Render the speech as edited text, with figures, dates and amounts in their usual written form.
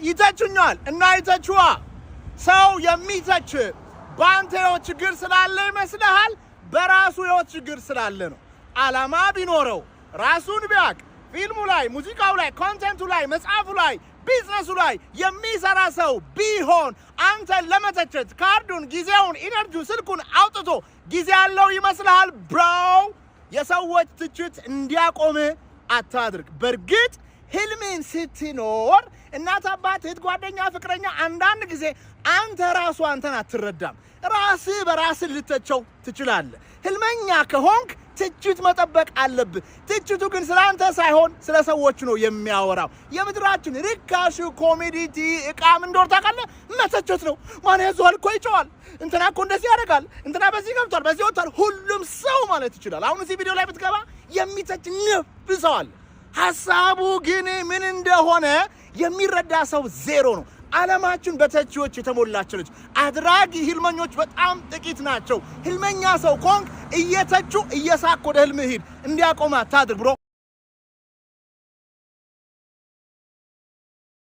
ይተቹኛል እና ይተቹዋ ሰው የሚተች ባንተ ህይወት ችግር ስላለ ይመስልሃል? በራሱ ህይወት ችግር ስላለ ነው። ዓላማ ቢኖረው ራሱን ቢያቅ ፊልሙ ላይ፣ ሙዚቃው ላይ፣ ኮንቴንቱ ላይ፣ መጽሐፉ ላይ፣ ቢዝነሱ ላይ የሚሰራ ሰው ቢሆን አንተን ለመተቸት ካርዱን፣ ጊዜውን፣ ኢነርጂውን፣ ስልኩን አውጥቶ ጊዜ ያለው ይመስልሃል? ብሮ የሰዎች ትችት እንዲያቆም አታድርግ። በርግጥ ህልምን ስትኖር እናት፣ አባት፣ እህት፣ ጓደኛ፣ ፍቅረኛ አንዳንድ ጊዜ አንተ ራሱ አንተን አትረዳም። ራስህ በራስህ ልተቸው ትችላለህ። ህልመኛ ከሆንክ ትችት መጠበቅ አለብህ። ትችቱ ግን ስላንተ ሳይሆን ስለ ሰዎች ነው የሚያወራው። የምድራችን ርካሽ ኮሜዲቲ ዕቃ ምን እንደሆነ ታውቃለህ? መተቸት ነው። ማን ያዘዋል እኮ ይጮሃል፣ እንትና እኮ እንደዚህ ያደርጋል፣ እንትና በዚህ ገብቷል፣ በዚህ ወጥቷል። ሁሉም ሰው ማለት ይችላል። አሁን እዚህ ቪዲዮ ላይ ብትገባ የሚተች ንብ ሰው አለ። ሐሳቡ ግን ምን እንደሆነ የሚረዳ ሰው ዜሮ ነው። ዓለማችን በተቺዎች የተሞላች ነች። አድራጊ ህልመኞች በጣም ጥቂት ናቸው። ህልመኛ ሰው ኮንክ እየተቹ እየሳቅ ወደ ህልምህ ሂድ። እንዲያቆም አታድርግ ብሮ